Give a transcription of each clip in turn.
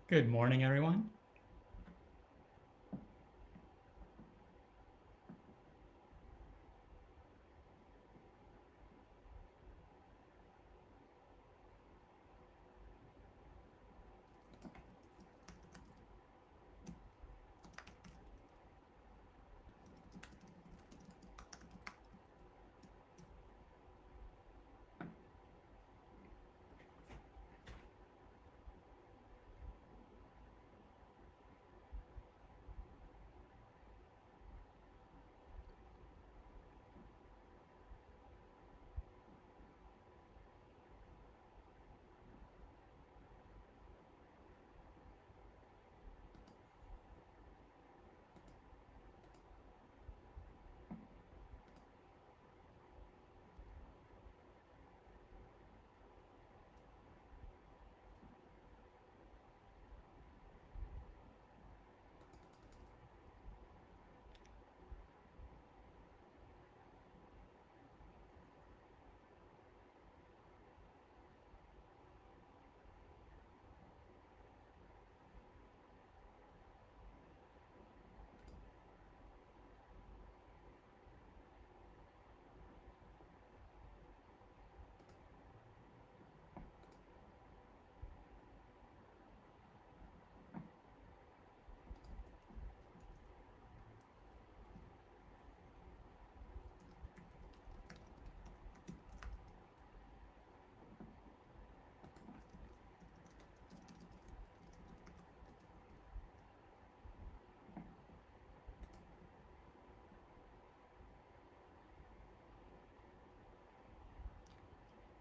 Good morning, everyone.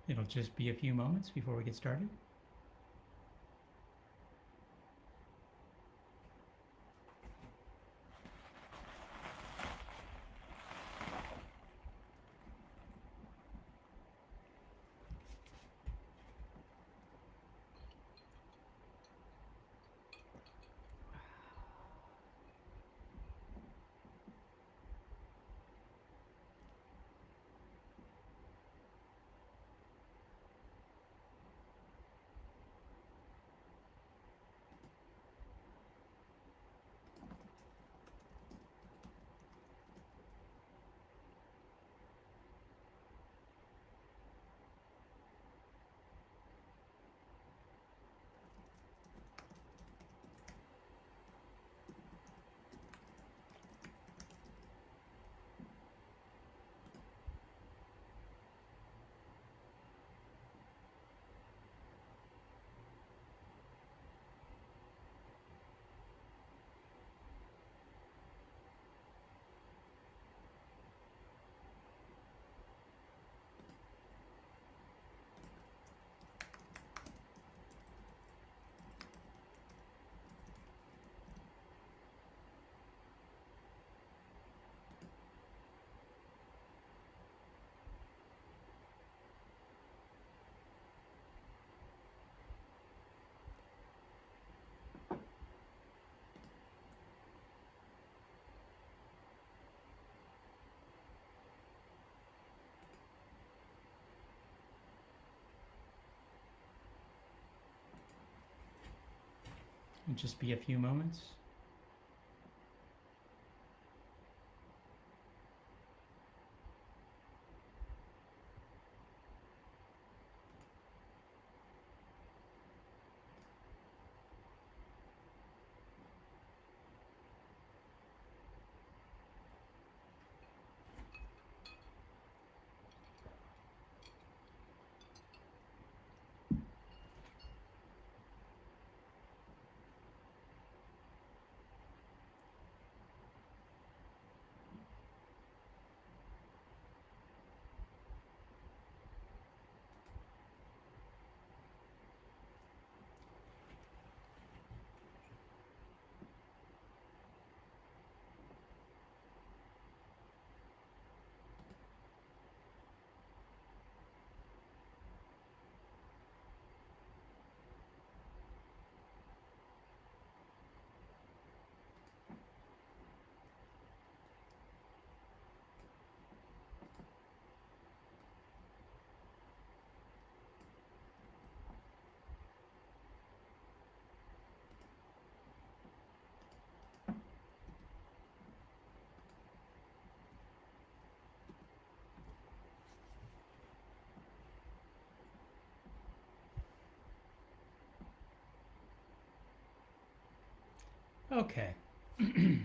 It'll just be a few moments before we get started. It'll just be a few moments. Okay. Let's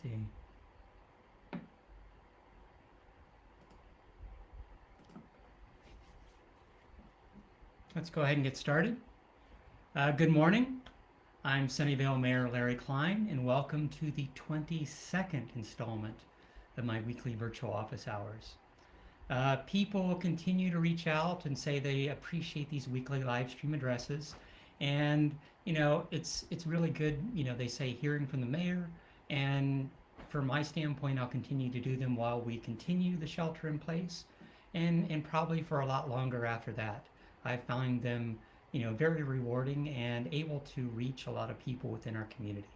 see. Let's go ahead and get started. Good morning. I'm Sunnyvale Mayor Larry Klein, and welcome to the 22nd installment of my weekly virtual office hours. People continue to reach out and say they appreciate these weekly live stream addresses, and it's really good. They say hearing from the mayor, and from my standpoint, I'll continue to do them while we continue the shelter in place, and probably for a lot longer after that. I find them very rewarding and able to reach a lot of people within our community.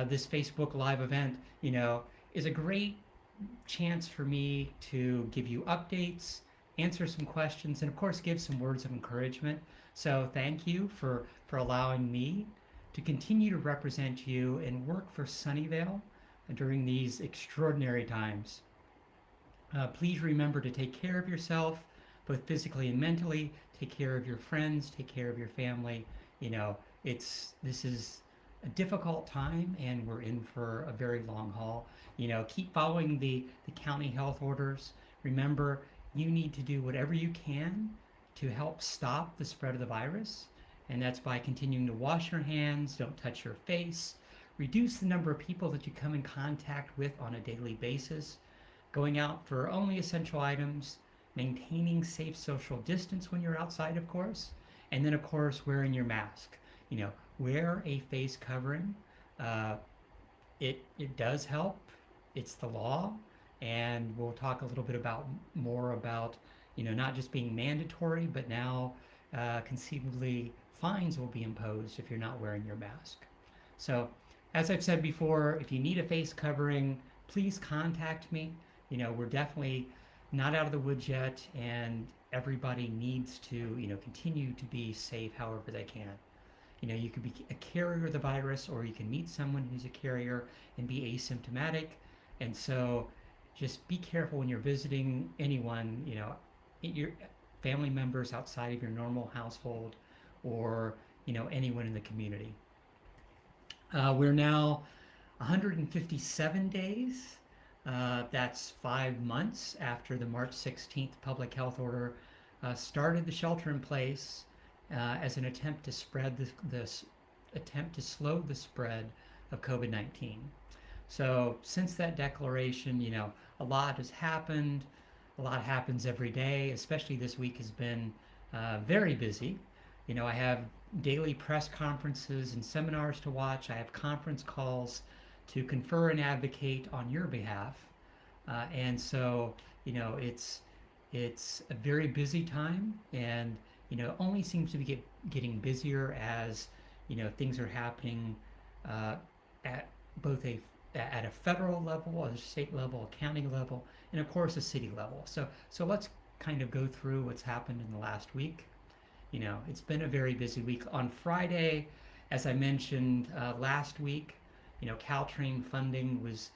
This Facebook Live event, is a great chance for me to give you updates, answer some questions, and of course give some words of encouragement. So thank you for allowing me to continue to represent you and work for Sunnyvale during these extraordinary times. Please remember to take care of yourself, both physically and mentally. Take care of your friends, take care of your family. This is a difficult time, and we're in for a very long haul. Keep following the county health orders. Remember, you need to do whatever you can to help stop the spread of the virus, and that's by continuing to wash your hands, don't touch your face, reduce the number of people that you come in contact with on a daily basis, going out for only essential items, maintaining safe social distance when you're outside, of course, and then, of course, wearing your mask. Wear a face covering. It does help. It's the law, and we'll talk a little bit more about not just being mandatory, but now conceivably fines will be imposed if you're not wearing your mask. So, as I've said before, if you need a face covering, please contact me. We're definitely not out of the woods yet, and everybody needs to continue to be safe however they can. You could be a carrier of the virus, or you can meet someone who's a carrier and be asymptomatic. And so just be careful when you're visiting anyone, your family members outside of your normal household, or anyone in the community. We're now 157 days. That's 5 months after the March 16th public health order started the shelter in place as an attempt to slow the spread of COVID-19. So since that declaration, a lot has happened. A lot happens every day. Especially this week has been very busy. I have daily press conferences and seminars to watch. I have conference calls to confer and advocate on your behalf. And so, it's a very busy time, and only seems to be getting busier as things are happening at both at a federal level, a state level, a county level, and of course a city level. So let's kind of go through what's happened in the last week. It's been a very busy week. On Friday, as I mentioned last week, Caltrain funding was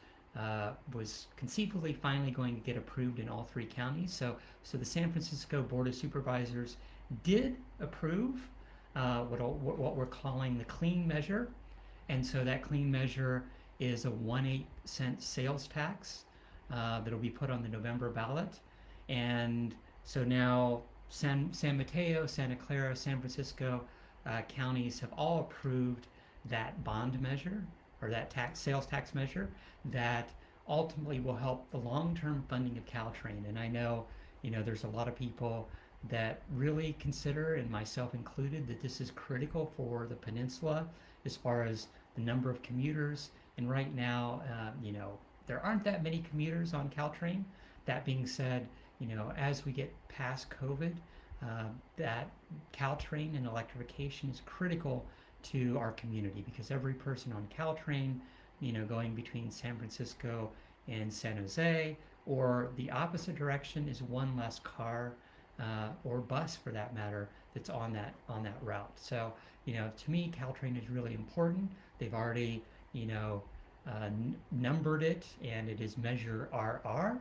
conceivably finally going to get approved in all 3 counties. So the San Francisco Board of Supervisors did approve what we're calling the Clean measure, and so that Clean measure is a 1/8 cent sales tax that'll be put on the November ballot. And so now San Mateo, Santa Clara, San Francisco counties have all approved that bond measure, or that sales tax measure, that ultimately will help the long-term funding of Caltrain. And I know, there's a lot of people that really consider, and myself included, that this is critical for the peninsula as far as the number of commuters. And right now, there aren't that many commuters on Caltrain. That being said, as we get past COVID, that Caltrain and electrification is critical to our community, because every person on Caltrain, going between San Francisco and San Jose, or the opposite direction, is one less car or bus, for that matter, that's on that route. So to me, Caltrain is really important. They've already numbered it, and it is Measure RR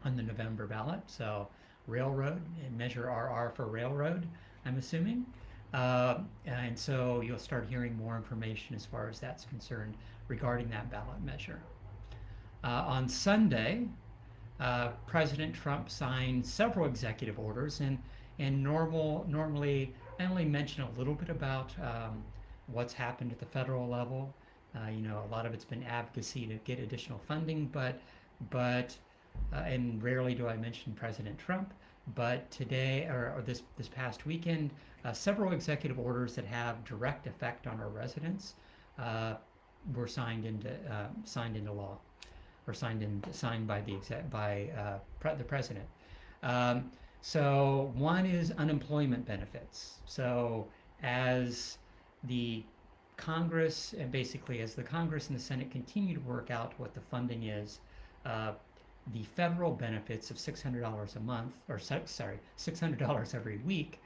on the November ballot. So railroad, and Measure RR for railroad, I'm assuming. And so you'll start hearing more information as far as that's concerned regarding that ballot measure. On Sunday, President Trump signed several executive orders, and normally I only mention a little bit about what's happened at the federal level. A lot of it's been advocacy to get additional funding, but and rarely do I mention President Trump. But today, or this past weekend, several executive orders that have direct effect on our residents were signed into law, or signed by the president. So one is unemployment benefits. So as the Congress and basically as the Congress and the Senate continue to work out what the funding is, the federal benefits of $600 a month, or sorry, $600 every week,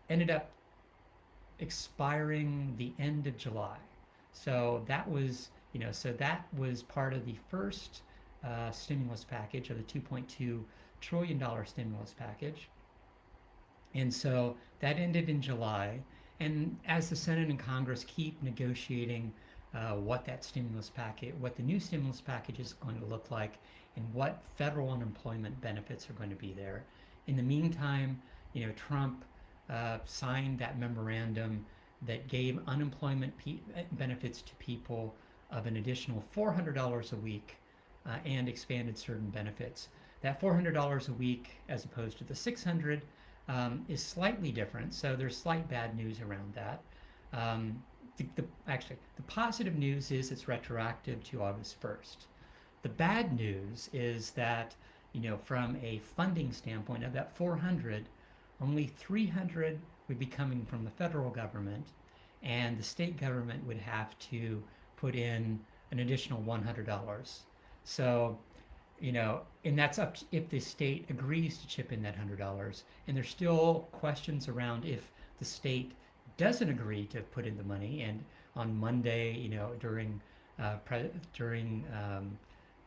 ended up expiring the end of July. So that was, that was part of the first stimulus package, or the $2.2 trillion stimulus package. And so that ended in July. And as the Senate and Congress keep negotiating what the new stimulus package is going to look like, and what federal unemployment benefits are going to be there. In the meantime, Trump signed that memorandum that gave unemployment benefits to people of an additional $400 a week, and expanded certain benefits. That $400 a week, as opposed to the $600, is slightly different. So there's slight bad news around that. Actually, the positive news is it's retroactive to August 1st. The bad news is that, from a funding standpoint, of that 400, only 300 would be coming from the federal government, and the state government would have to put in an additional $100. So, and that's up to if the state agrees to chip in that $100. And there's still questions around if the state doesn't agree to put in the money. And on Monday, during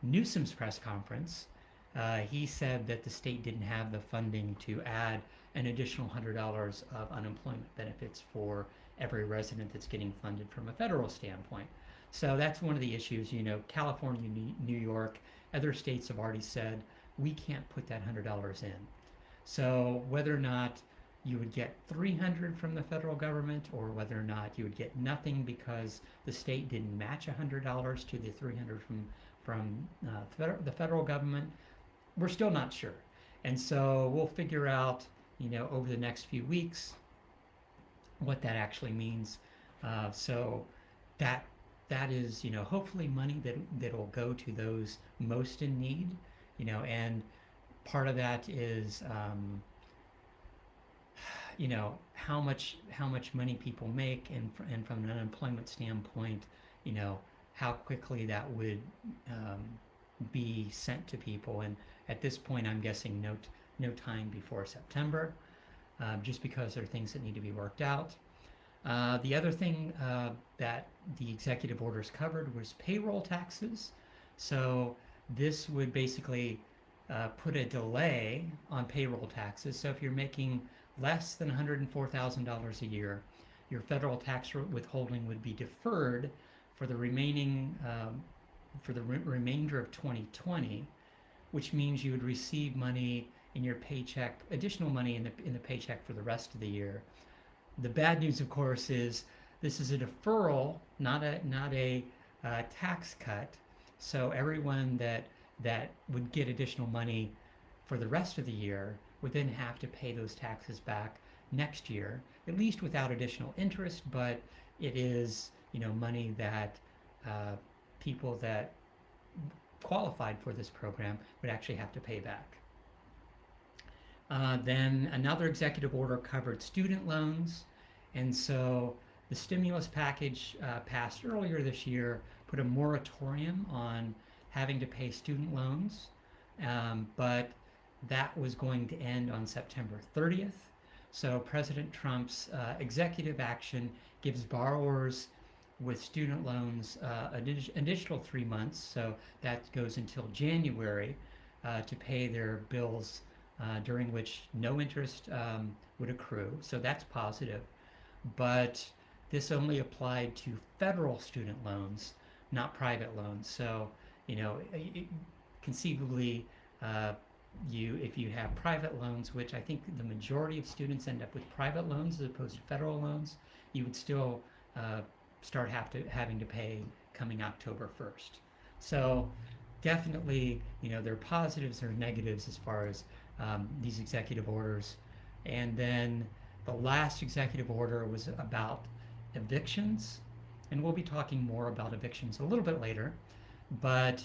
Newsom's press conference, he said that the state didn't have the funding to add an additional $100 of unemployment benefits for every resident that's getting funded from a federal standpoint. So that's one of the issues. California, New York, other states have already said we can't put that $100 in. So whether or not you would get 300 from the federal government, or whether or not you would get nothing because the state didn't match $100 to the 300 from the federal government, we're still not sure. And so we'll figure out, over the next few weeks, what that actually means. So that is, hopefully money that'll go to those most in need, and part of that is, how much money people make, and from an unemployment standpoint, how quickly that would be sent to people. And at this point, I'm guessing no time before September, just because there are things that need to be worked out. The other thing that the executive orders covered was payroll taxes. So this would basically put a delay on payroll taxes. So if you're making less than $104,000 a year, your federal tax withholding would be deferred for the remainder of 2020, which means you would receive money in your paycheck, additional money in the paycheck for the rest of the year. The bad news, of course, is this is a deferral, not a tax cut. So everyone that would get additional money for the rest of the year would then have to pay those taxes back next year, at least without additional interest. But it is, money that people that qualified for this program would actually have to pay back. Then another executive order covered student loans. And so the stimulus package passed earlier this year put a moratorium on having to pay student loans, but that was going to end on September 30th. So President Trump's executive action gives borrowers with student loans an additional 3 months, so that goes until January, to pay their bills during which no interest would accrue. So that's positive. But this only applied to federal student loans, not private loans. So, conceivably, uh, if you have private loans, which I think the majority of students end up with private loans as opposed to federal loans, you would still start having to pay coming October 1st. So definitely, there are positives, there are negatives as far as these executive orders. And then the last executive order was about evictions, and we'll be talking more about evictions a little bit later. But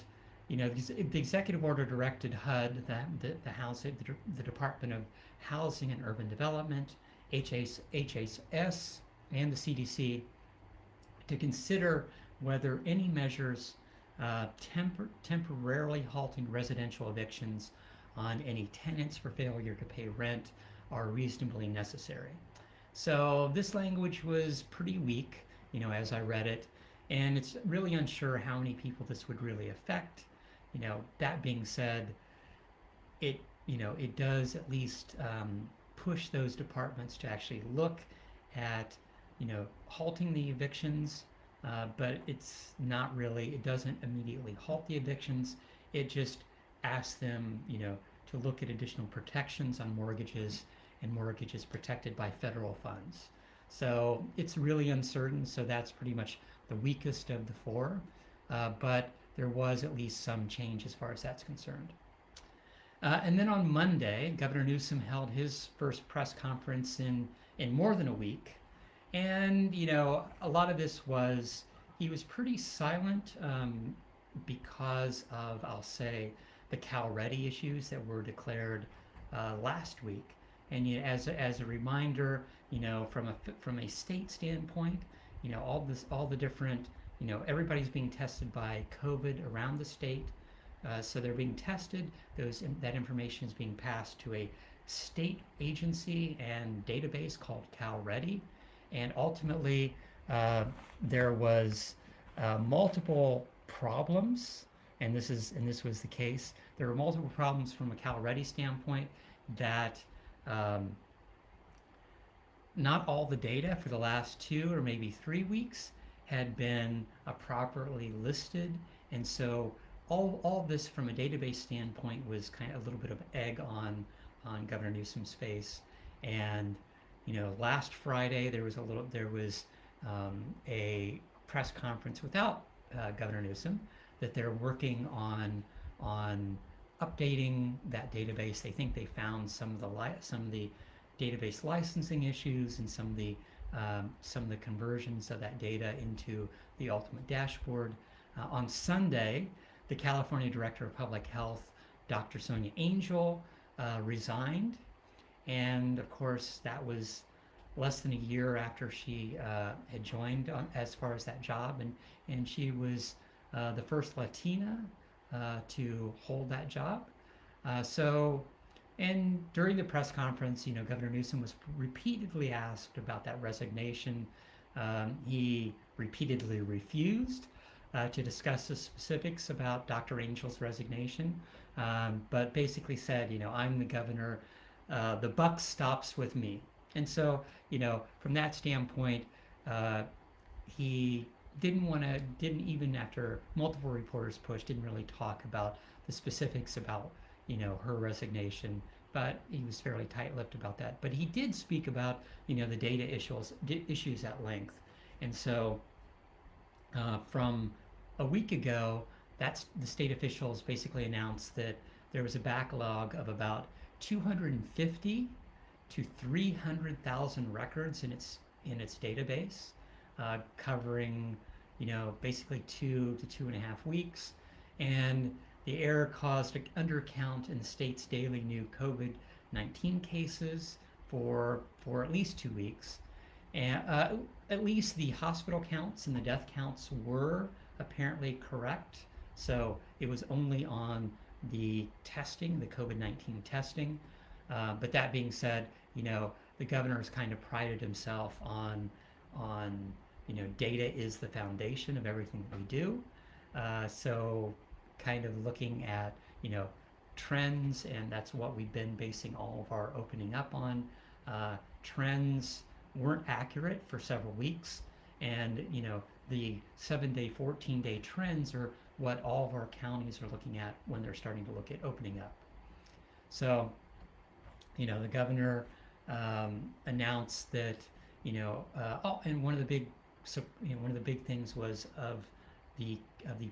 the executive order directed HUD, the housing, the Department of Housing and Urban Development, HHS, and the CDC to consider whether any measures temporarily halting residential evictions on any tenants for failure to pay rent are reasonably necessary. So this language was pretty weak, as I read it, and it's really unsure how many people this would really affect. That being said, it does at least push those departments to actually look at, halting the evictions, but it's not really, it doesn't immediately halt the evictions. It just asks them, to look at additional protections on mortgages and mortgages protected by federal funds. So it's really uncertain. So that's pretty much the weakest of the four. But there was at least some change as far as that's concerned. And then on Monday, Governor Newsom held his first press conference in more than a week. And, a lot of this was, he was pretty silent because of, I'll say, the Cal Ready issues that were declared last week. And as a reminder, from a state standpoint, all the different, everybody's being tested by COVID around the state. So they're being tested. That information is being passed to a state agency and database called Cal Ready. And ultimately, there was multiple problems, and this was the case. There were multiple problems from a Cal Ready standpoint that not all the data for the last 2 or maybe 3 weeks had been properly listed, and so all this from a database standpoint was kind of a little bit of egg on Governor Newsom's face. And last Friday there was a press conference without Governor Newsom, that they're working on updating that database. They think they found some of the database licensing issues and some of the conversions of that data into the ultimate dashboard. On Sunday, the California Director of Public Health, Dr. Sonia Angel, resigned. And of course, that was less than a year after she had joined as far as that job. And she was the first Latina to hold that job. And during the press conference, Governor Newsom was repeatedly asked about that resignation. He repeatedly refused to discuss the specifics about Dr. Angel's resignation, but basically said, I'm the governor, the buck stops with me. And so, from that standpoint, he didn't even after multiple reporters pushed, didn't really talk about the specifics about, her resignation, but he was fairly tight-lipped about that. But he did speak about, the data issues at length. And so from a week ago, the state officials basically announced that there was a backlog of about 250 to 300,000 records in its database, covering basically 2 to 2.5 weeks. And the error caused an undercount in the state's daily new COVID-19 cases for at least 2 weeks. And at least the hospital counts and the death counts were apparently correct. So it was only on the testing, the COVID-19 testing. But that being said, the governor has kind of prided himself on data is the foundation of everything that we do. So kind of looking at, trends, and that's what we've been basing all of our opening up on. Trends weren't accurate for several weeks, and the 7-day, 14-day trends are what all of our counties are looking at when they're starting to look at opening up. So, the governor announced that, and one of the big things was of the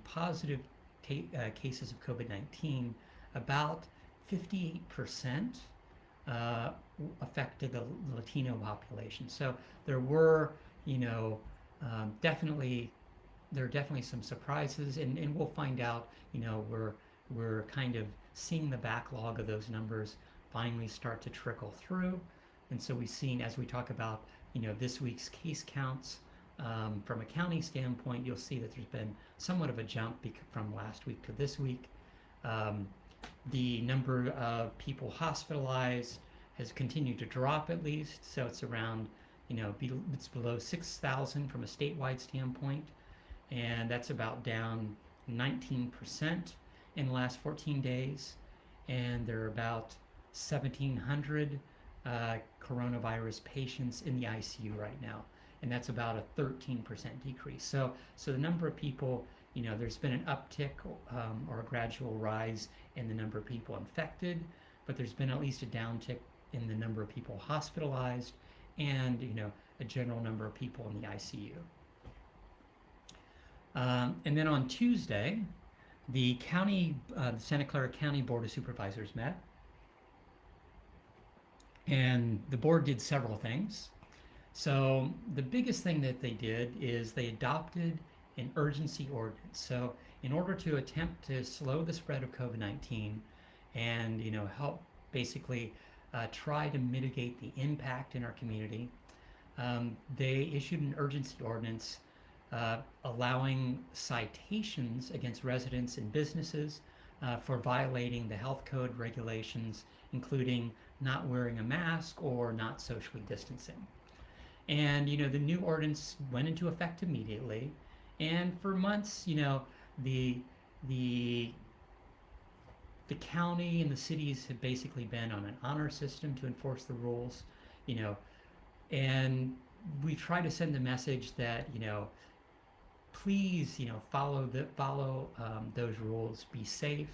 positive cases of COVID-19, about 58% affected the Latino population. So there were, definitely some surprises, and we'll find out. We're kind of seeing the backlog of those numbers finally start to trickle through, and so we've seen, as we talk about, this week's case counts. From a county standpoint, you'll see that there's been somewhat of a jump from last week to this week. The number of people hospitalized has continued to drop, at least, so it's around, it's below 6,000 from a statewide standpoint, and that's about down 19% in the last 14 days, and there are about 1,700 coronavirus patients in the ICU right now, and that's about a 13% decrease. So the number of people, there's been an uptick or a gradual rise in the number of people infected, but there's been at least a downtick in the number of people hospitalized, and a general number of people in the ICU. And then on Tuesday, the Santa Clara County Board of Supervisors met, and the board did several things. So the biggest thing that they did is they adopted an urgency ordinance. So in order to attempt to slow the spread of COVID-19 and help basically try to mitigate the impact in our community, they issued an urgency ordinance allowing citations against residents and businesses for violating the health code regulations, including not wearing a mask or not socially distancing. And the new ordinance went into effect immediately, and for months, the county and the cities have basically been on an honor system to enforce the rules, and we try to send the message that please follow those rules, be safe.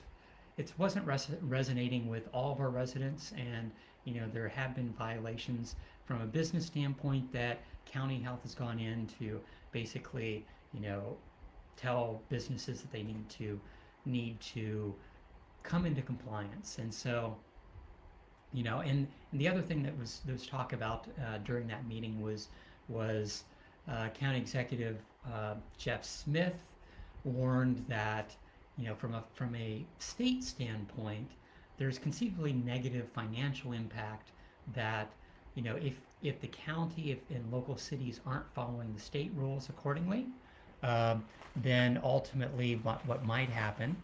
It wasn't resonating with all of our residents, and there have been violations from a business standpoint that county health has gone in to basically tell businesses that they need to come into compliance. And so and the other thing that was talk about during that meeting was County Executive Jeff Smith warned that from a state standpoint, there's conceivably negative financial impact that if the county and local cities aren't following the state rules accordingly, then ultimately what might happen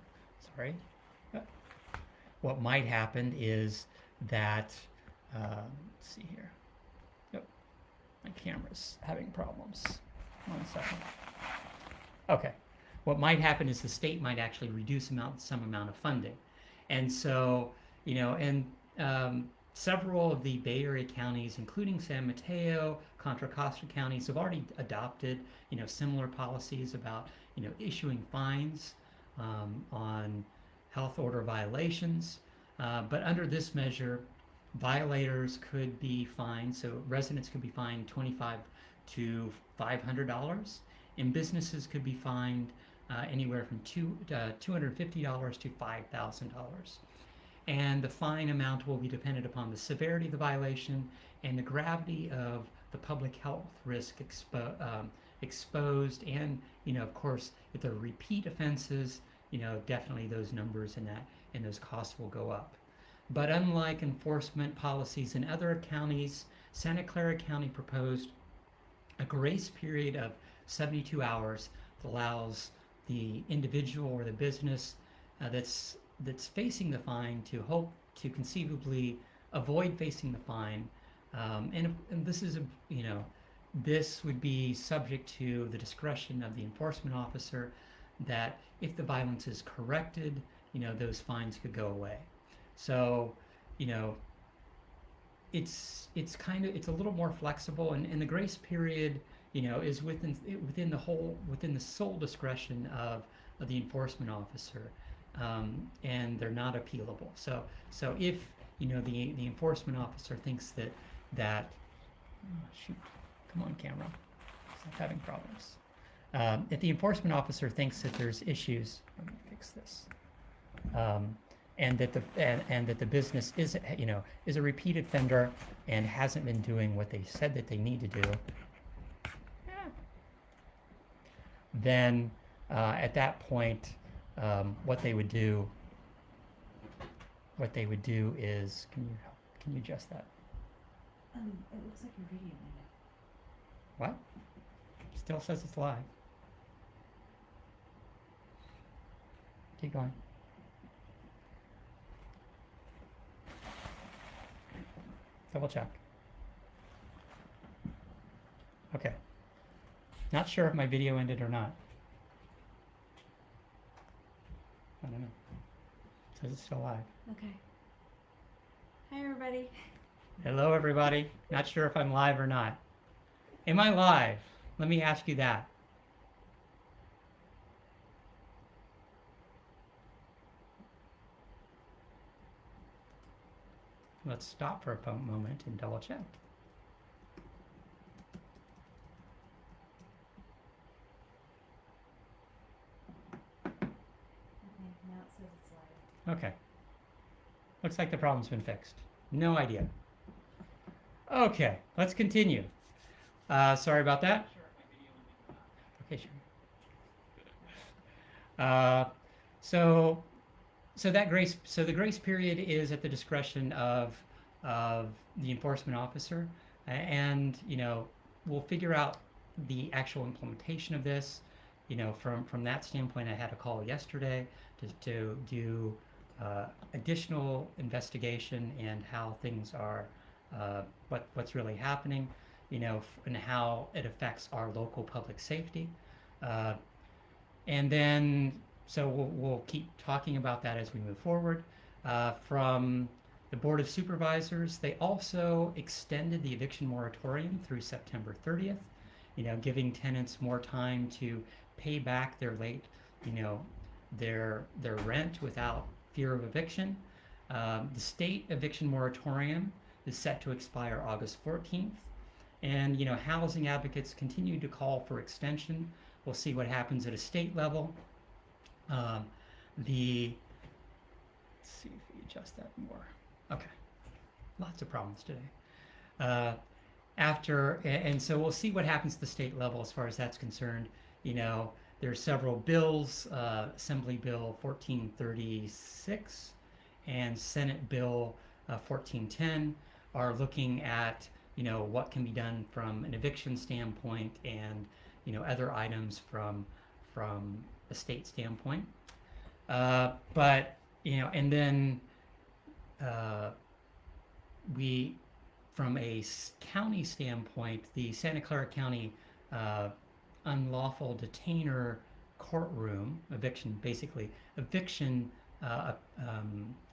is that let's see here. Yep, my camera's having problems. 1 second. Okay. What might happen is the state might actually reduce some amount of funding. And so, several of the Bay Area counties, including San Mateo, Contra Costa counties, have already adopted, similar policies about, issuing fines on health order violations. But under this measure, violators could be fined, so residents could be fined $25 to $500, and businesses could be fined anywhere from $250 to $5,000. And the fine amount will be dependent upon the severity of the violation and the gravity of the public health risk exposed, and of course, if there are repeat offenses, definitely those numbers and those costs will go up. But unlike enforcement policies in other counties, Santa Clara County proposed a grace period of 72 hours that allows the individual or the business that's facing the fine to hope to conceivably avoid facing the fine, and this is this would be subject to the discretion of the enforcement officer, that if the violence is corrected, those fines could go away. So, you know, it's a little more flexible, and the grace period, is within the sole discretion of the enforcement officer, and they're not appealable. So if the enforcement officer thinks that oh, shoot, come on camera, stop having problems. If the enforcement officer thinks that there's issues, let me fix this. And that the business is a repeat offender and hasn't been doing what they said that they need to do, then at that point, what they would do is, can you adjust that? It looks like your video ended. What? Still says it's live. Keep going. Double check. Okay. Not sure if my video ended or not. I don't know. It says it's still live. Okay. Hi, everybody. Hello, everybody. Not sure if I'm live or not. Am I live? Let me ask you that. Let's stop for a moment and double check. Okay, now it says it's live. Okay. Looks like the problem's been fixed. No idea. Okay, let's continue. Sorry about that. Okay, sure. So the grace period is at the discretion of the enforcement officer, and we'll figure out the actual implementation of this. From that standpoint, I had a call yesterday to do additional investigation and how things are, what's really happening, and how it affects our local public safety, and then. So we'll keep talking about that as we move forward. From the Board of Supervisors, they also extended the eviction moratorium through September 30th, giving tenants more time to pay back their their rent without fear of eviction. The state eviction moratorium is set to expire August 14th. And, housing advocates continue to call for extension. We'll see what happens at a state level. Let's see if we adjust that more. Okay, lots of problems today. And so we'll see what happens at the state level as far as that's concerned. There's several bills, Assembly Bill 1436 and Senate Bill 1410 are looking at, what can be done from an eviction standpoint and, other items from a state standpoint, but and then we, from a county standpoint, the Santa Clara County unlawful detainer courtroom eviction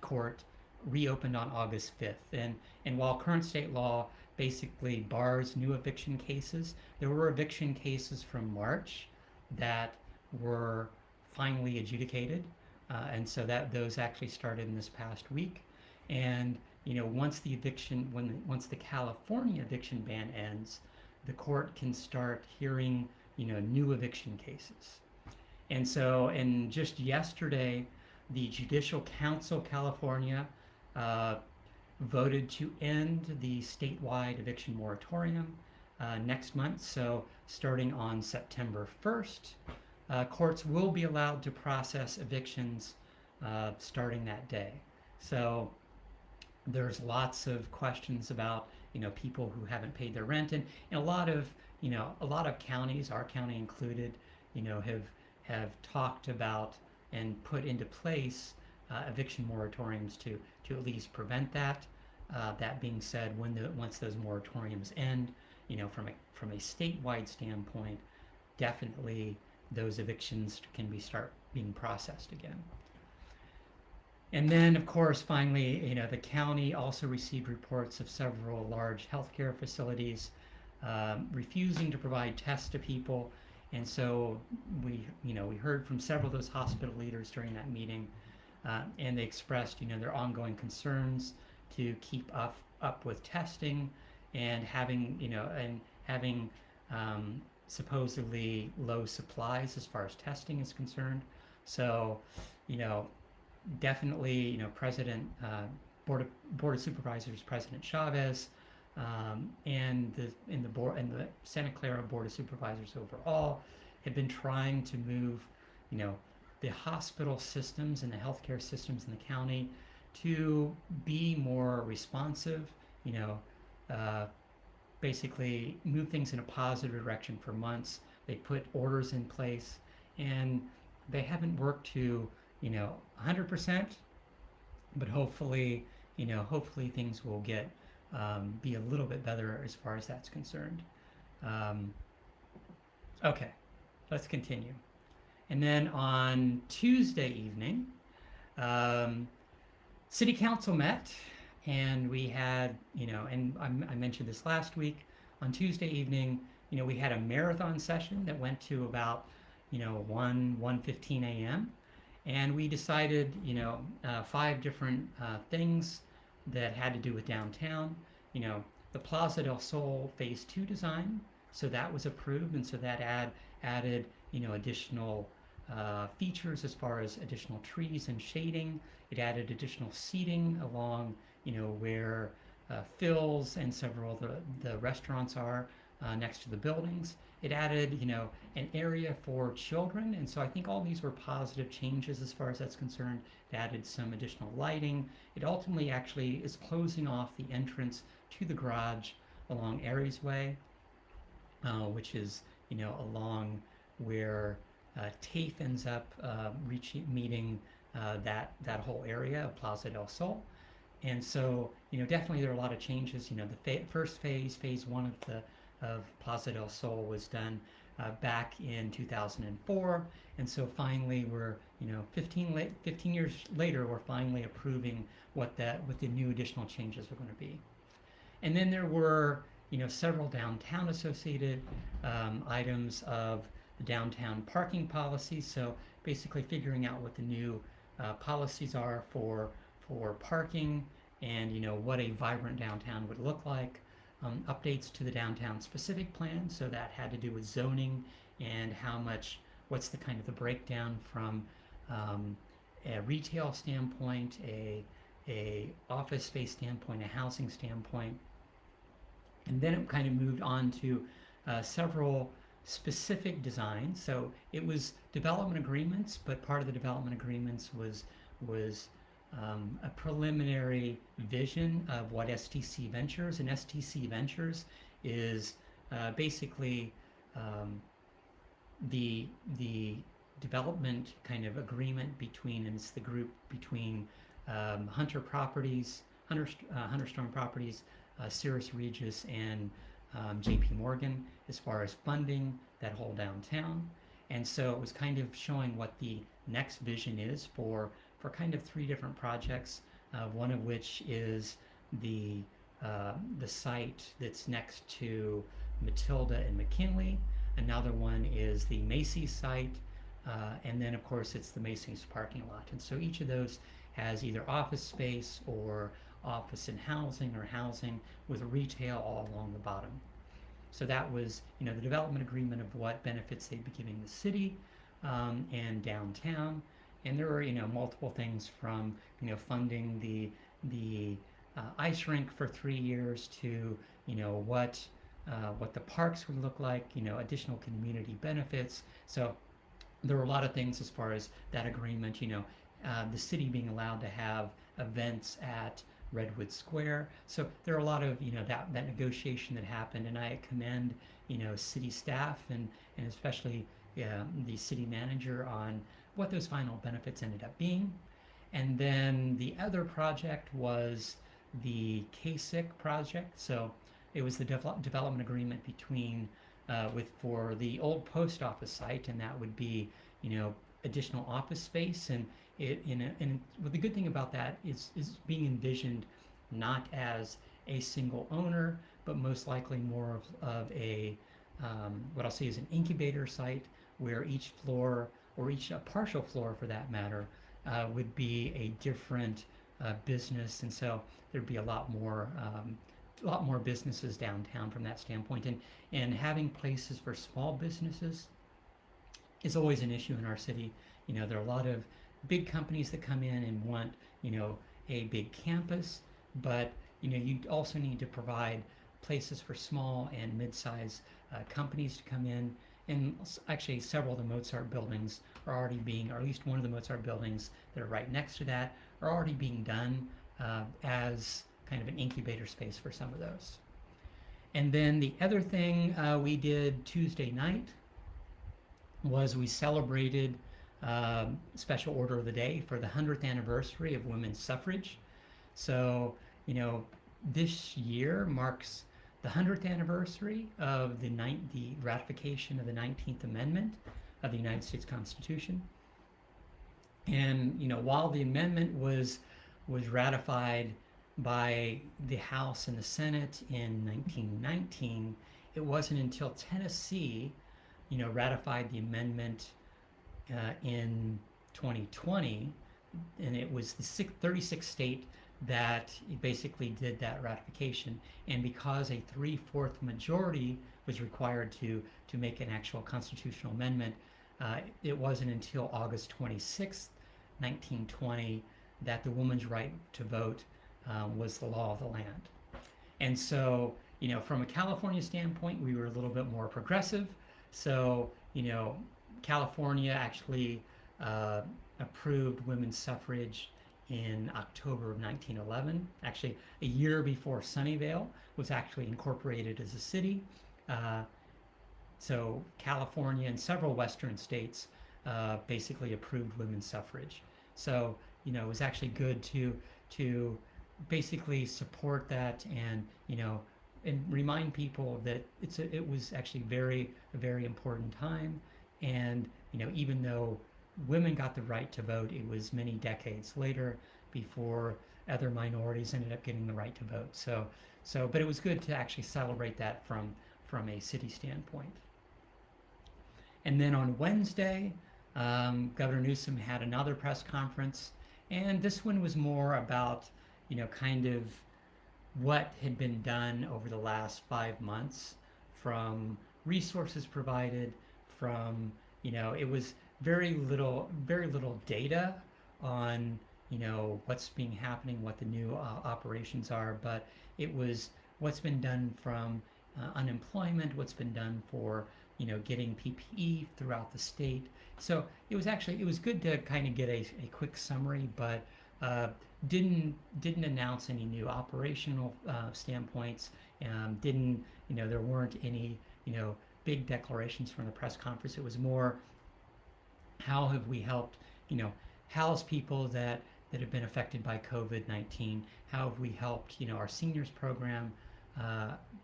court reopened on August 5th, and while current state law basically bars new eviction cases, there were eviction cases from March that were finally adjudicated, and so those actually started in this past week. And once the California eviction ban ends, the court can start hearing new eviction cases. And just yesterday, the Judicial Council California voted to end the statewide eviction moratorium next month. So starting on September 1st. Courts will be allowed to process evictions starting that day. So there's lots of questions about people who haven't paid their rent, and a lot of counties, our county included, have talked about and put into place eviction moratoriums to at least prevent that. That being said, once those moratoriums end, from a statewide standpoint, definitely those evictions can start being processed again. And then, of course, finally, the county also received reports of several large healthcare facilities refusing to provide tests to people. And so we heard from several of those hospital leaders during that meeting, and they expressed, their ongoing concerns to keep up with testing and having supposedly low supplies as far as testing is concerned. So, you know, definitely, President Board of Supervisors President Chavez, and the Santa Clara Board of Supervisors overall have been trying to move, the hospital systems and the healthcare systems in the county to be more responsive. You know, uh, Basically move things in a positive direction for months. They put orders in place, and they haven't worked to 100%, but hopefully things will get be a little bit better as far as that's concerned. Um, okay, let's continue. And then on Tuesday evening, um, City Council met, and we had, and I mentioned this last week. On Tuesday evening, we had a marathon session that went to about, 1:15 a.m. And we decided, 5 different things that had to do with downtown. You know, the Plaza del Sol Phase 2 design, so that was approved, and so that added, additional features as far as additional trees and shading. It added additional seating along, where Phil's and several of the restaurants are next to the buildings. It added, an area for children, and so I think all these were positive changes as far as that's concerned. It added some additional lighting. It ultimately actually is closing off the entrance to the garage along Aries Way, which is, along where TAFE ends up meeting that whole area of Plaza del Sol. And so, definitely there are a lot of changes. The first phase 1 of Plaza del Sol was done back in 2004, and so finally we're 15 years later, we're finally approving what the new additional changes are going to be. And then there were several downtown associated items of the downtown parking policies. So basically figuring out what the new policies are for parking, and what a vibrant downtown would look like. Updates to the downtown specific plan, so that had to do with zoning and what's the kind of the breakdown from a retail standpoint, a office space standpoint, a housing standpoint. And then it kind of moved on to several specific designs. So it was development agreements, but part of the development agreements was a preliminary vision of what STC Ventures, and STC Ventures is basically the development kind of agreement between, and it's the group between Hunter Storm Properties, Cirrus Regis, and JP Morgan as far as funding that whole downtown. And so it was kind of showing what the next vision is for kind of 3 different projects, one of which is the site that's next to Matilda and McKinley. Another one is the Macy's site, and then of course it's the Macy's parking lot. And so each of those has either office space or office and housing, or housing with retail all along the bottom. So that was, the development agreement of what benefits they'd be giving the city and downtown. And there were, multiple things from, funding the ice rink for 3 years to, what the parks would look like, additional community benefits. So there were a lot of things as far as that agreement, the city being allowed to have events at Redwood Square. So there are a lot of, that negotiation that happened, and I commend, city staff and especially the city manager on what those final benefits ended up being. And then the other project was the KSIC project. So it was the development agreement between for the old post office site, and that would be additional office space, and well, the good thing about that is being envisioned not as a single owner, but most likely more of a what I'll say is an incubator site where each floor, or each partial floor for that matter, would be a different business, and so there'd be a lot more businesses downtown from that standpoint, and having places for small businesses is always an issue in our city. There are a lot of big companies that come in and want a big campus, but you also need to provide places for small and mid-sized companies to come in. And actually, several of the Mozart buildings are already being, or at least one of the Mozart buildings that are right next to that, are already being done as kind of an incubator space for some of those. And then the other thing we did Tuesday night was we celebrated Special Order of the Day for the 100th anniversary of women's suffrage. So, this year marks the 100th anniversary of the ratification of the 19th Amendment of the United States Constitution. And while the amendment was ratified by the House and the Senate in 1919, it wasn't until Tennessee, ratified the amendment in 2020, and it was the 36th state that basically did that ratification. And because a 3/4 majority was required to make an actual constitutional amendment, it wasn't until August 26th, 1920, that the woman's right to vote was the law of the land. And so, from a California standpoint, we were a little bit more progressive. So, California actually approved women's suffrage in October of 1911, actually a year before Sunnyvale was actually incorporated as a city. So California and several western states basically approved women's suffrage. So it was actually good to basically support that, and and remind people that it was actually a very important time. And even though women got the right to vote, it was many decades later before other minorities ended up getting the right to vote. But it was good to actually celebrate that from a city standpoint. And then on Wednesday, Governor Newsom had another press conference, and this one was more about kind of what had been done over the last 5 months, from resources provided, from it was very little data on what's been happening, what the new operations are, but it was what's been done from unemployment, what's been done for getting PPE throughout the state. So it was good to kind of get a quick summary, but didn't announce any new operational standpoints. There weren't any big declarations from the press conference. It was more, how have we helped house people that have been affected by COVID-19? How have we helped our seniors program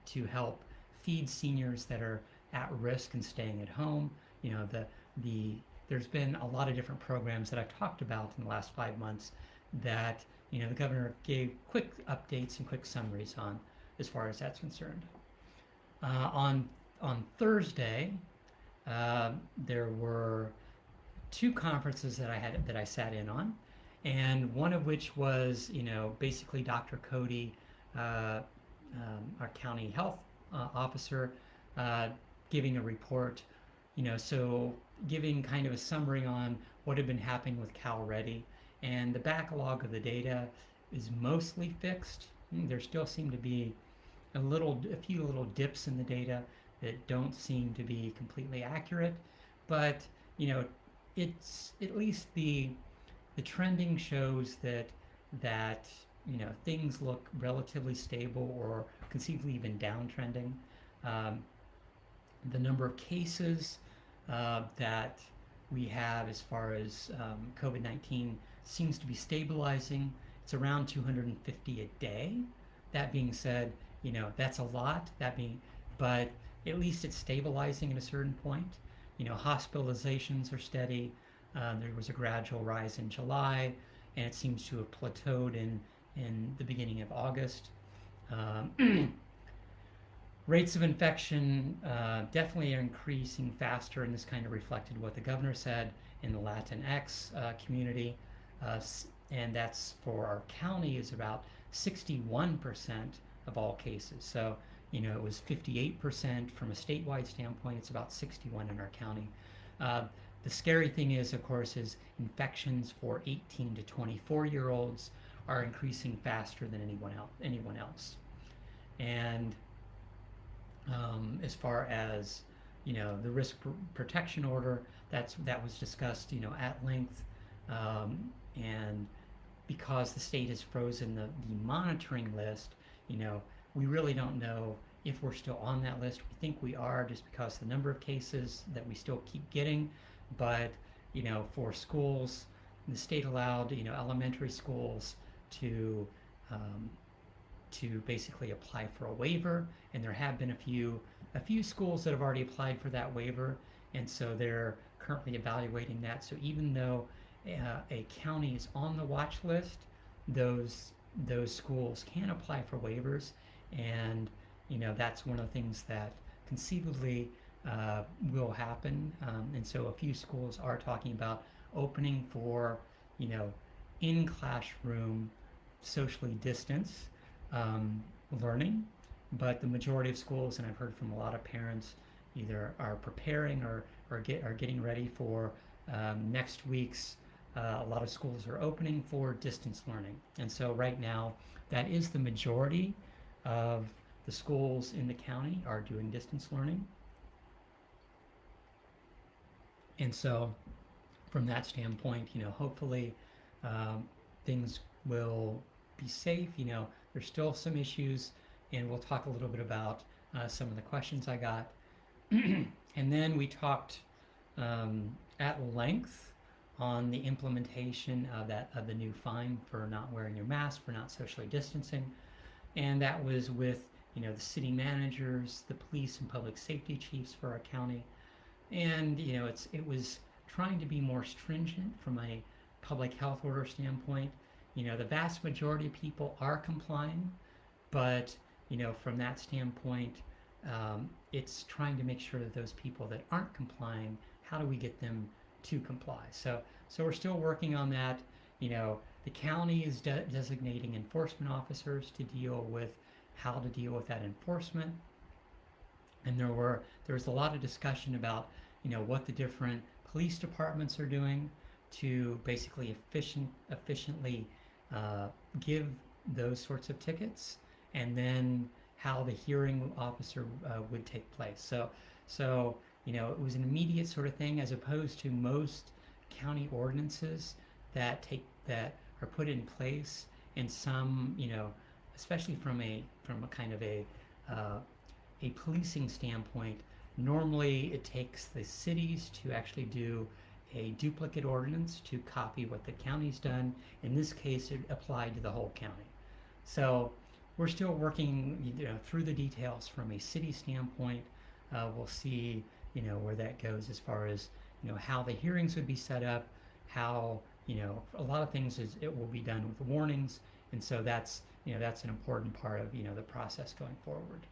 to help feed seniors that are at risk and staying at home? There's been a lot of different programs that I've talked about in the last 5 months that the governor gave quick updates and quick summaries on, as far as that's concerned. On Thursday, there were 2 conferences that I sat in on, and one of which was basically Dr. Cody, our county health officer, giving a report, so giving kind of a summary on what had been happening with Cal Ready. And the backlog of the data is mostly fixed. There still seem to be a few little dips in the data that don't seem to be completely accurate, but it's at least the trending shows that things look relatively stable, or conceivably even downtrending. The number of cases that we have as far as COVID-19 seems to be stabilizing. It's around 250 a day. That being said, that's a lot. But at least it's stabilizing at a certain point. Hospitalizations are steady. There was a gradual rise in July, and it seems to have plateaued in the beginning of August. Rates of infection definitely are increasing faster, and this kind of reflected what the governor said in the Latinx community. And that's for our county is about 61% of all cases. So, it was 58% from a statewide standpoint. It's about 61 in our county. The scary thing is, of course, is infections for 18 to 24-year-olds are increasing faster than anyone else. And as far as the risk protection order, that was discussed at length, and because the state has frozen the monitoring list, we really don't know if we're still on that list. We think we are, just because the number of cases that we still keep getting. But for schools, the state allowed elementary schools to basically apply for a waiver, and there have been a few schools that have already applied for that waiver, and so they're currently evaluating that. So even though a county is on the watch list, those schools can apply for waivers, and that's one of the things that conceivably will happen. And so a few schools are talking about opening for in classroom socially distanced learning, but the majority of schools, and I've heard from a lot of parents, either are preparing or are getting ready for next week's. A lot of schools are opening for distance learning, and so right now that is the majority of the schools in the county are doing distance learning. And so from that standpoint, hopefully things will be safe. There's still some issues, and we'll talk a little bit about some of the questions I got. And then we talked at length on the implementation of the new fine for not wearing your mask, for not socially distancing. And that was with the city managers, the police and public safety chiefs for our county. And it was trying to be more stringent from a public health order standpoint. The vast majority of people are complying, but from that standpoint, it's trying to make sure that those people that aren't complying, how do we get them to comply? So we're still working on that. The county is designating enforcement officers to deal with how to deal with that enforcement. And there was a lot of discussion about what the different police departments are doing to basically efficiently give those sorts of tickets, and then how the hearing officer would take place. So it was an immediate sort of thing, as opposed to most county ordinances that are put in place, and some especially from a kind of a policing standpoint. Normally it takes the cities to actually do a duplicate ordinance to copy what the county's done. In this case, it applied to the whole county. So we're still working through the details from a city standpoint. We'll see where that goes, as far as how the hearings would be set up, how a lot of things it will be done with warnings, and so that's an important part of the process going forward.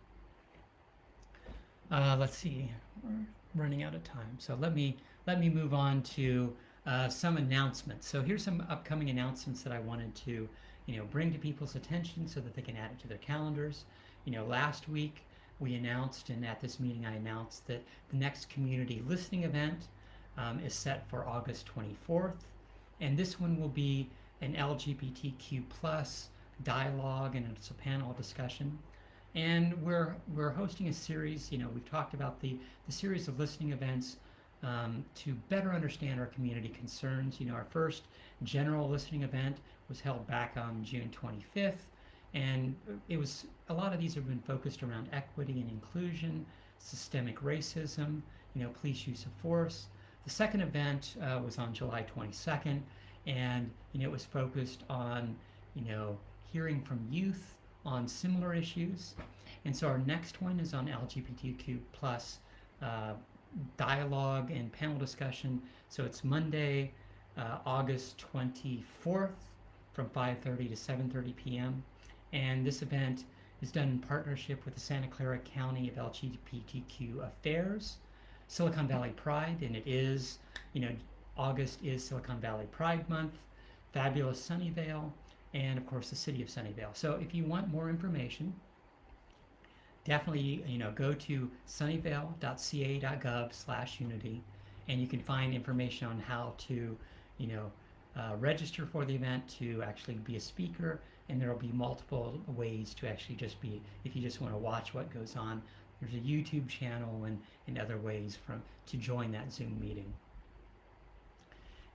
Let's see, we're running out of time, so let me move on to some announcements. So here's some upcoming announcements that I wanted to bring to people's attention so that they can add it to their calendars. Last week we announced, and at this meeting I announced, that the next community listening event is set for August 24th, and this one will be an LGBTQ plus dialogue, and it's a panel discussion. And we're hosting a series. We've talked about the series of listening events to better understand our community concerns. Our first general listening event was held back on June 25th, and a lot of these have been focused around equity and inclusion, systemic racism, police use of force. The second event was on July 22nd, and it was focused on hearing from youth on similar issues. And so our next one is on LGBTQ plus dialogue and panel discussion. So it's Monday, August 24th from 5:30 to 7:30 p.m. And this event is done in partnership with the Santa Clara County of LGBTQ Affairs, Silicon Valley Pride, and it is, August is Silicon Valley Pride Month, fabulous Sunnyvale, and of course the city of Sunnyvale. So if you want more information, definitely go to sunnyvale.ca.gov/unity, and you can find information on how to register for the event to actually be a speaker, and there will be multiple ways to actually just be, if you just want to watch what goes on, there's a YouTube channel and other ways to join that Zoom meeting.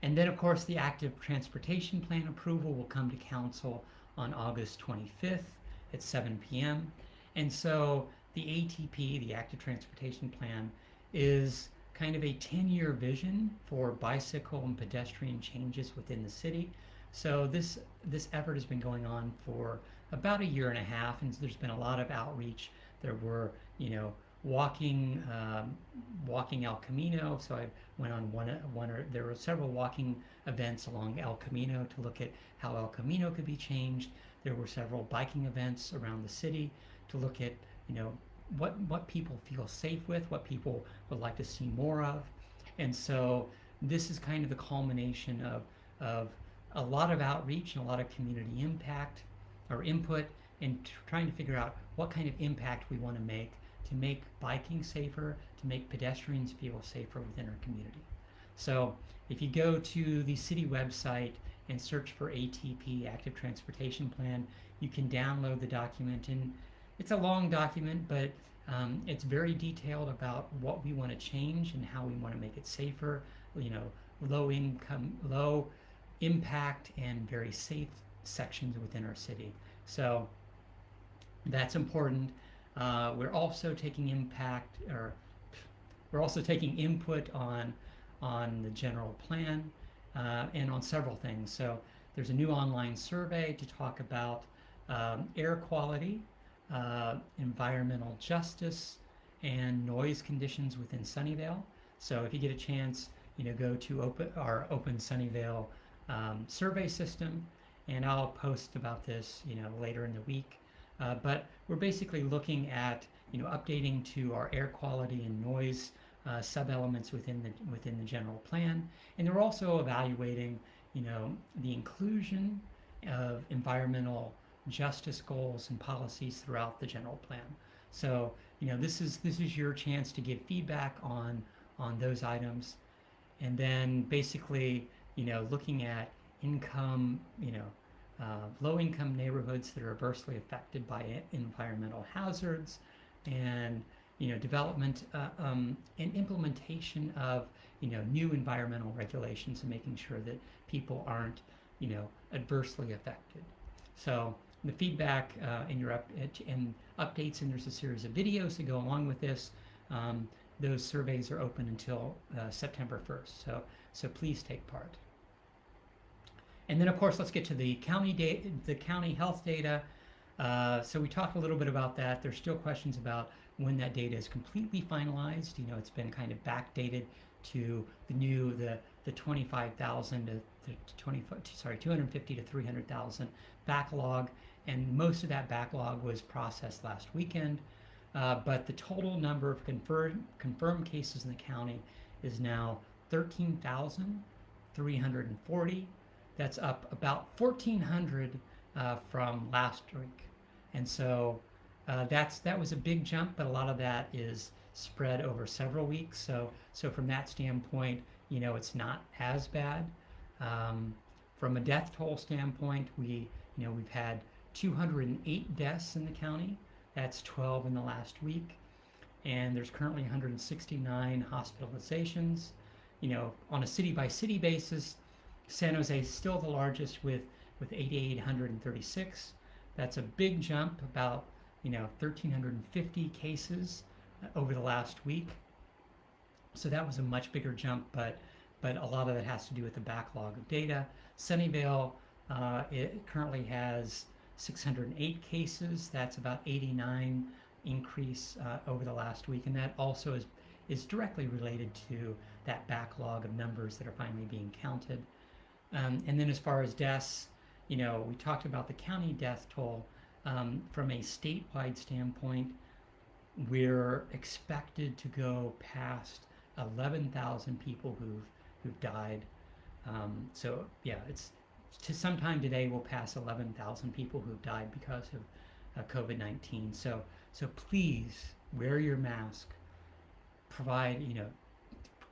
And then of course the active transportation plan approval will come to council on August 25th at 7 p.m. And so the ATP, the Active Transportation Plan, is kind of a 10-year vision for bicycle and pedestrian changes within the city. So this effort has been going on for about a year and a half, and there's been a lot of outreach. There were, walking El Camino. So I went on there were several walking events along El Camino to look at how El Camino could be changed. There were several biking events around the city to look at, what people feel safe with, what people would like to see more of. And so this is kind of the culmination of a lot of outreach and a lot of community impact or input, and trying to figure out what kind of impact we want to make biking safer, to make pedestrians feel safer within our community. So if you go to the city website and search for ATP, Active Transportation Plan, you can download the document, and it's a long document, but it's very detailed about what we want to change and how we want to make it safer, low income, low impact, and very safe sections within our city. So that's important. We're also taking input on the general plan and on several things. So there's a new online survey to talk about air quality, environmental justice, and noise conditions within Sunnyvale. So if you get a chance, go to our Open Sunnyvale survey system, and I'll post about this, later in the week. But we're basically looking at, updating to our air quality and noise sub-elements within the general plan, and we're also evaluating, the inclusion of environmental justice goals and policies throughout the general plan. So, this is your chance to give feedback on those items, and then basically, looking at income, low-income neighborhoods that are adversely affected by environmental hazards, and development and implementation of new environmental regulations, and making sure that people aren't adversely affected. So the feedback and your updates, and there's a series of videos that go along with this. Those surveys are open until September 1st, so please take part. And then, of course, let's get to the county health data. So we talked a little bit about that. There's still questions about when that data is completely finalized. It's been kind of backdated to the 25,000 to 250 to 300,000 backlog, and most of that backlog was processed last weekend. But the total number of confirmed cases in the county is now 13,340. That's up about 1,400 from last week, and so that was a big jump. But a lot of that is spread over several weeks. So from that standpoint, it's not as bad. From a death toll standpoint, we've had 208 deaths in the county. That's 12 in the last week, and there's currently 169 hospitalizations. On a city-by-city basis, San Jose is still the largest with 8,836. That's a big jump, about 1,350 cases over the last week. So that was a much bigger jump, but a lot of it has to do with the backlog of data. Sunnyvale it currently has 608 cases. That's about 89 increase over the last week, and that also is directly related to that backlog of numbers that are finally being counted. And then as far as deaths, we talked about the county death toll. From a statewide standpoint, we're expected to go past 11,000 people who've died. So yeah, it's to sometime today we'll pass 11,000 people who've died because of COVID-19. So please wear your mask.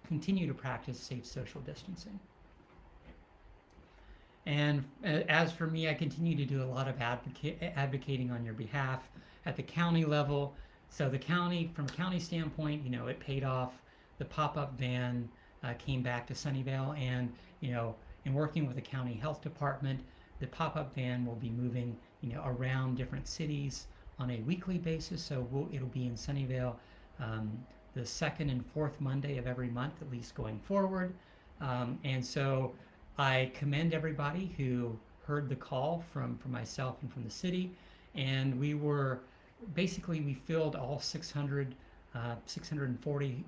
Continue to practice safe social distancing. And as for me, I continue to do a lot of advocating on your behalf at the county level. So the county, from a county standpoint, it paid off. The pop-up van came back to Sunnyvale, and in working with the county health department, the pop-up van will be moving around different cities on a weekly basis. So it'll be in Sunnyvale the second and fourth Monday of every month, at least going forward. And so I commend everybody who heard the call from myself and from the city, and we filled all 640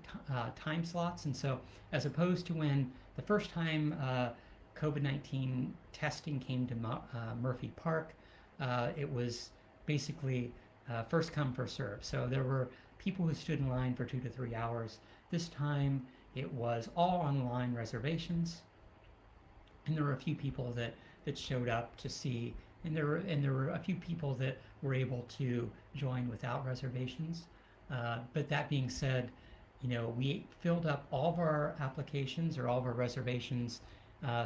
time slots. And so as opposed to when the first time COVID-19 testing came to Murphy Park, it was basically first come, first serve. So there were people who stood in line for 2 to 3 hours. This time it was all online reservations. And there were a few people that showed up to see, and there were a few people that were able to join without reservations. But that being said, we filled up all of our applications or all of our reservations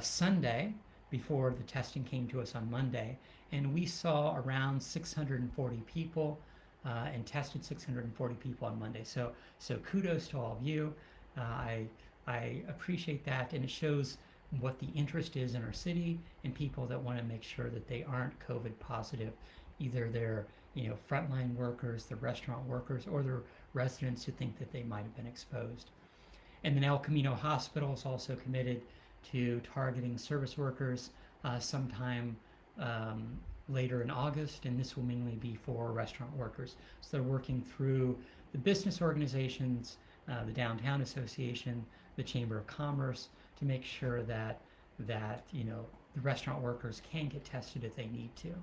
Sunday before the testing came to us on Monday, and we saw around 640 people and tested 640 people on Monday. So kudos to all of you. I appreciate that, and it shows what the interest is in our city and people that want to make sure that they aren't COVID positive, either they're frontline workers, the restaurant workers, or the residents who think that they might have been exposed. And then El Camino Hospital is also committed to targeting service workers sometime later in August, and this will mainly be for restaurant workers. So they're working through the business organizations, the Downtown Association, the Chamber of Commerce, to make sure that the restaurant workers can get tested if they need to.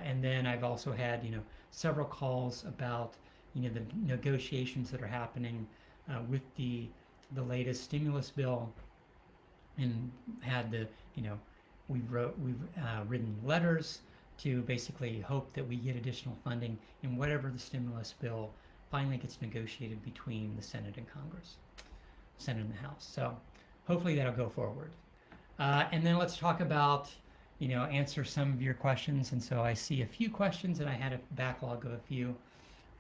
And then I've also had several calls about the negotiations that are happening with the latest stimulus bill, and had we've written letters to basically hope that we get additional funding in whatever the stimulus bill finally gets negotiated between the Senate and Congress, Senate and the House. So hopefully that'll go forward. And then let's talk about, answer some of your questions. And so I see a few questions, and I had a backlog of a few.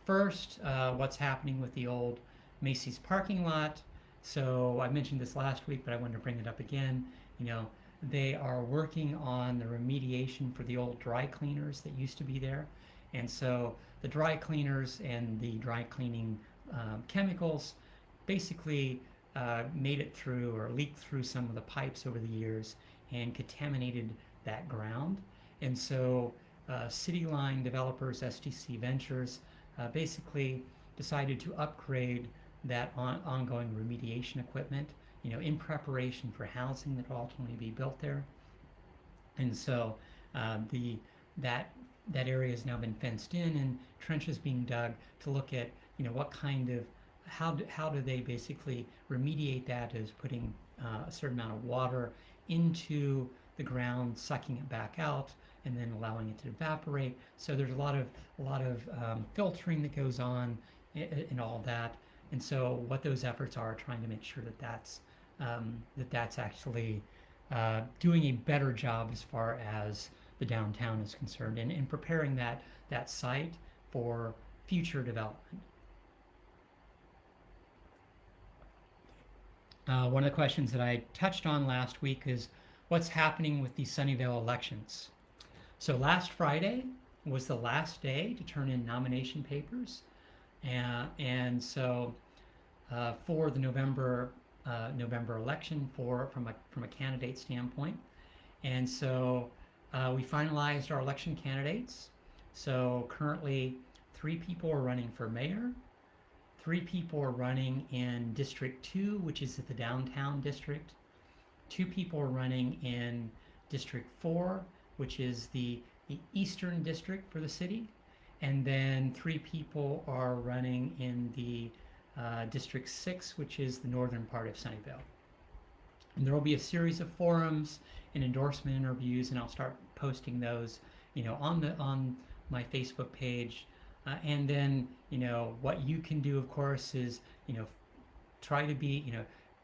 First, what's happening with the old Macy's parking lot? So I mentioned this last week, but I wanted to bring it up again. They are working on the remediation for the old dry cleaners that used to be there. And so the dry cleaners and the dry cleaning chemicals basically made it through or leaked through some of the pipes over the years and contaminated that ground. And so City Line developers, STC Ventures, basically decided to upgrade that ongoing remediation equipment, in preparation for housing that will ultimately be built there. And so that area has now been fenced in, and trenches being dug to look at what kind of how do they basically remediate that, is putting a certain amount of water into the ground, sucking it back out, and then allowing it to evaporate. So there's a lot of filtering that goes on in all that. And so what those efforts are trying to make sure that that's actually doing a better job as far as the downtown is concerned, and preparing that site for future development. One of the questions that I touched on last week is what's happening with the Sunnyvale elections. So last Friday was the last day to turn in nomination papers, and so for the November election from a candidate standpoint. And so we finalized our election candidates. So currently 3 people are running for mayor, 3 people are running in District 2, which is at the downtown district. 2 people are running in District 4, which is the eastern district for the city. And then 3 people are running in the District 6, which is the northern part of Sunnyvale. And there will be a series of forums and endorsement interviews, and I'll start posting those, on my Facebook page. And then, what you can do, of course, is, try to be,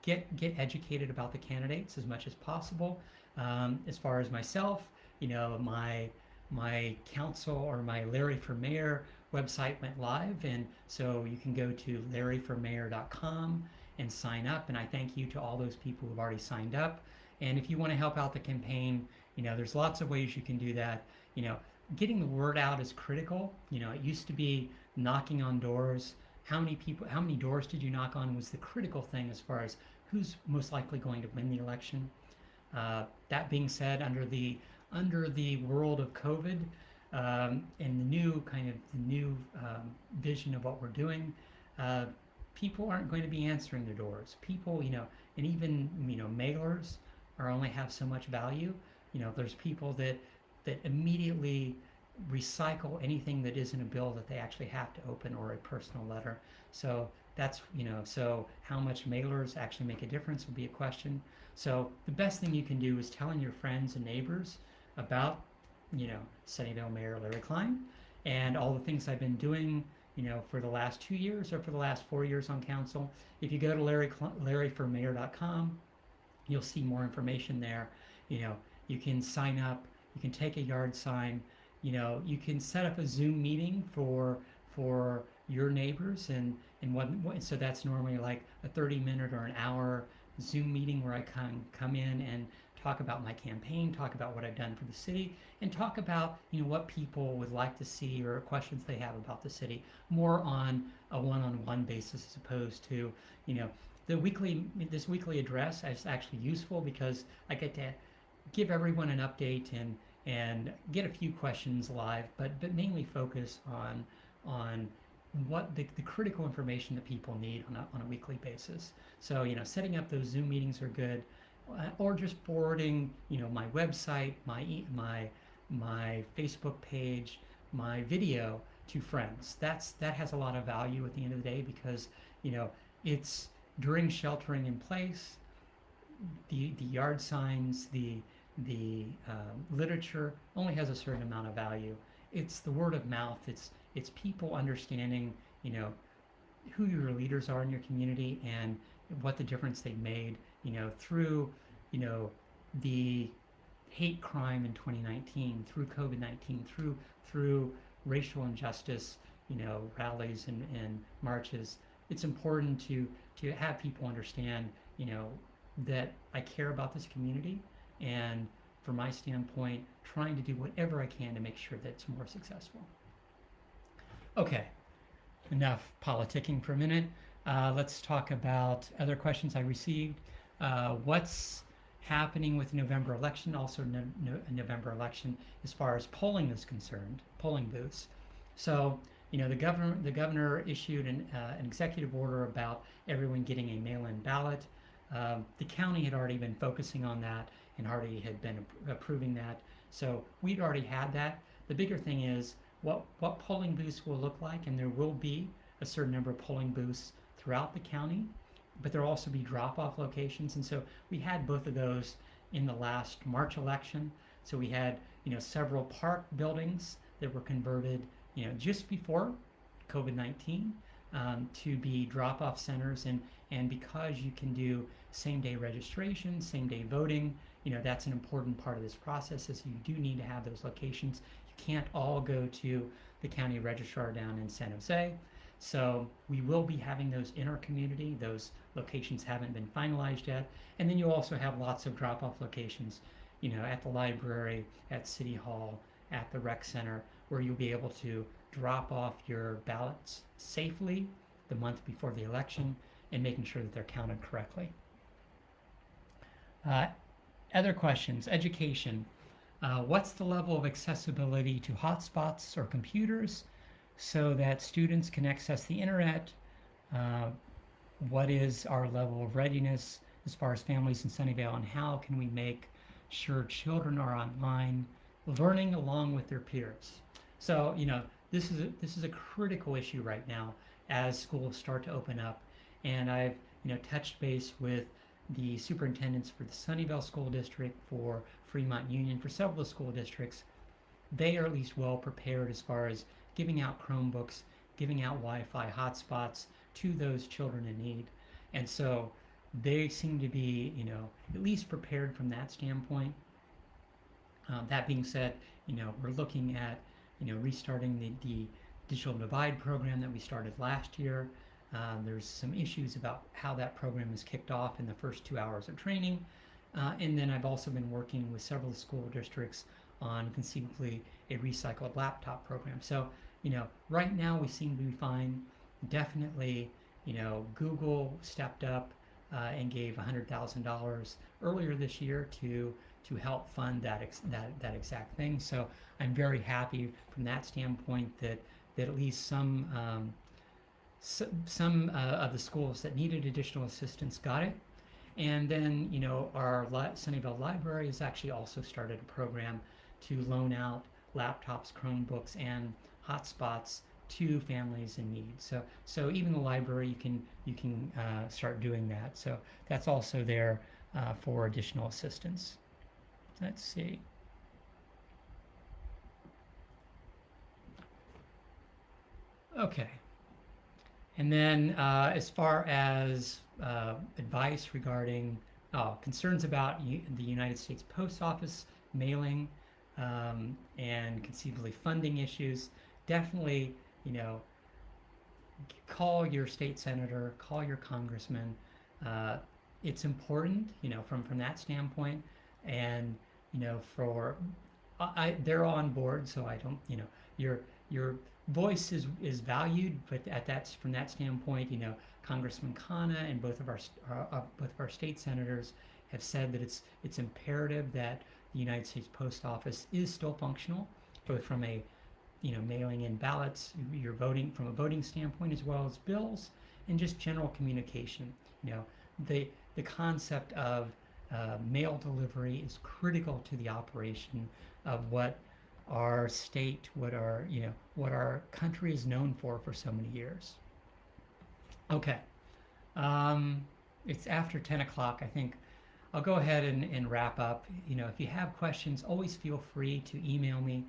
get educated about the candidates as much as possible. As far as myself, my council or my Larry for Mayor website went live, and so you can go to larryformayor.com and sign up. And I thank you to all those people who've already signed up. And if you want to help out the campaign, there's lots of ways you can do that. Getting the word out is critical. It used to be knocking on doors. How many doors did you knock on was the critical thing as far as who's most likely going to win the election. That being said, under the world of COVID, and the new vision of what we're doing, people aren't going to be answering their doors. People, and even mailers only have so much value. There's people that immediately recycle anything that isn't a bill that they actually have to open or a personal letter. So that's, so how much mailers actually make a difference would be a question. So the best thing you can do is telling your friends and neighbors about, Sunnyvale Mayor Larry Klein and all the things I've been doing, for the last 2 years or for the last 4 years on council. If you go to larryformayor.com, you'll see more information there. You can sign up, you can take a yard sign, you can set up a Zoom meeting for your neighbors, and so that's normally like a 30-minute or an hour Zoom meeting where I come in and talk about my campaign, talk about what I've done for the city, and talk about what people would like to see or questions they have about the city, more on a one-on-one basis as opposed to this weekly address is actually useful because I get to give everyone an update and get a few questions live, but mainly focus on what the critical information that people need on a weekly basis. So setting up those Zoom meetings are good, or just forwarding my website, my Facebook page, my video to friends. That has a lot of value at the end of the day because it's during sheltering in place, the yard signs, the literature only has a certain amount of value. It's the word of mouth. It's people understanding who your leaders are in your community and what the difference they made through the hate crime in 2019, through COVID-19, through racial injustice, rallies and marches. It's important to have people understand that I care about this community, and from my standpoint, trying to do whatever I can to make sure that it's more successful. Okay, enough politicking for a minute. Let's talk about other questions I received. What's happening with the November election, also November election as far as polling is concerned, polling booths. So, the governor issued an executive order about everyone getting a mail-in ballot. The county had already been focusing on that and already had been approving that. So we'd already had that. The bigger thing is what polling booths will look like, and there will be a certain number of polling booths throughout the county, but there'll also be drop-off locations. And so we had both of those in the last March election. So we had, several park buildings that were converted, just before COVID-19 to be drop-off centers. And because you can do same-day registration, same-day voting, that's an important part of this process is you do need to have those locations. You can't all go to the county registrar down in San Jose. So we will be having those in our community. Those locations haven't been finalized yet. And then you also have lots of drop-off locations, at the library, at City Hall, at the rec center, where you'll be able to drop off your ballots safely the month before the election and making sure that they're counted correctly. Other questions, education. What's the level of accessibility to hotspots or computers so that students can access the internet uh, what is our level of readiness as far as families in Sunnyvale, and how can we make sure children are online learning along with their peers. So, this is a critical issue right now as schools start to open up, and I've touched base with the superintendents for the Sunnyvale School District, for Fremont Union, for several of the school districts. They are at least well prepared as far as giving out Chromebooks, giving out Wi-Fi hotspots to those children in need. And so they seem to be, at least prepared from that standpoint. That being said, we're looking at, restarting the digital divide program that we started last year. There's some issues about how that program is kicked off in the first 2 hours of training. And then I've also been working with several school districts on conceivably a recycled laptop program. So, right now we seem to be fine. Definitely, Google stepped up and gave $100,000 earlier this year to help fund that exact thing. So I'm very happy from that standpoint that at least some of the schools that needed additional assistance got it. And then, our Sunnyvale Library has actually also started a program to loan out laptops, Chromebooks, and hotspots to families in need. So even the library, you can start doing that. So that's also there for additional assistance. Let's see. Okay. And then as far as advice regarding concerns about the United States Post Office mailing and conceivably funding issues, definitely, call your state senator, call your congressman. It's important, from that standpoint. And, they're on board, so I don't, your voice is valued, but from that standpoint, Congressman Khanna and both of our state senators have said that it's imperative that the United States Post Office is still functional, both from a mailing in ballots, you're voting from a voting standpoint, as well as bills and just general communication. The concept of mail delivery is critical to the operation of what our state, what our country is known for so many years. Okay, it's after 10 o'clock. I think I'll go ahead and wrap up. If you have questions, always feel free to email me.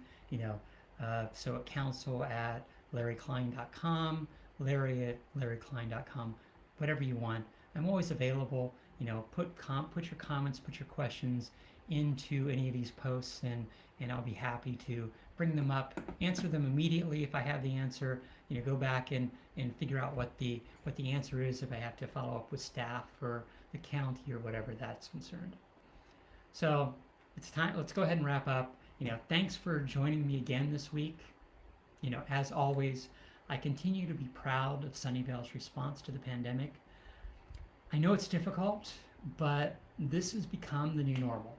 So at council@larryklein.com, larry@larryklein.com, whatever you want. I'm always available. Put your comments, put your questions into any of these posts, and I'll be happy to bring them up, answer them immediately if I have the answer. Go back and figure out what the answer is if I have to follow up with staff or the county or whatever that's concerned. So it's time. Let's go ahead and wrap up. Thanks for joining me again this week. As always, I continue to be proud of Sunnyvale's response to the pandemic. I know it's difficult, but this has become the new normal.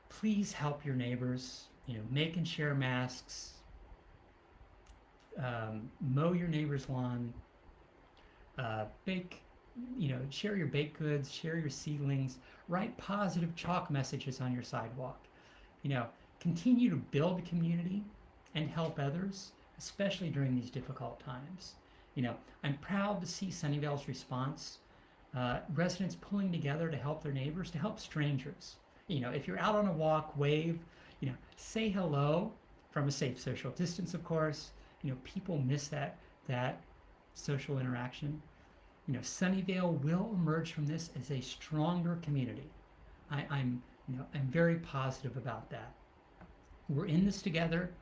Please help your neighbors. Make and share masks. Mow your neighbor's lawn. Bake. Share your baked goods. Share your seedlings. Write positive chalk messages on your sidewalk. Continue to build a community and help others, especially during these difficult times. I'm proud to see Sunnyvale's response. Residents pulling together to help their neighbors, to help strangers. If you're out on a walk, wave, say hello from a safe social distance, of course. People miss that social interaction. Sunnyvale will emerge from this as a stronger community. I'm very positive about that. We're in this together.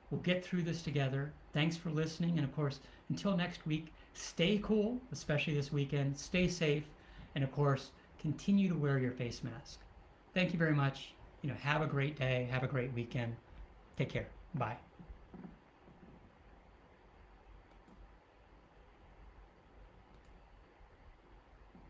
We'll get through this together. Thanks for listening. And of course, until next week, stay cool, especially this weekend. Stay safe. And of course, continue to wear your face mask. Thank you very much. Have a great day. Have a great weekend. Take care. Bye.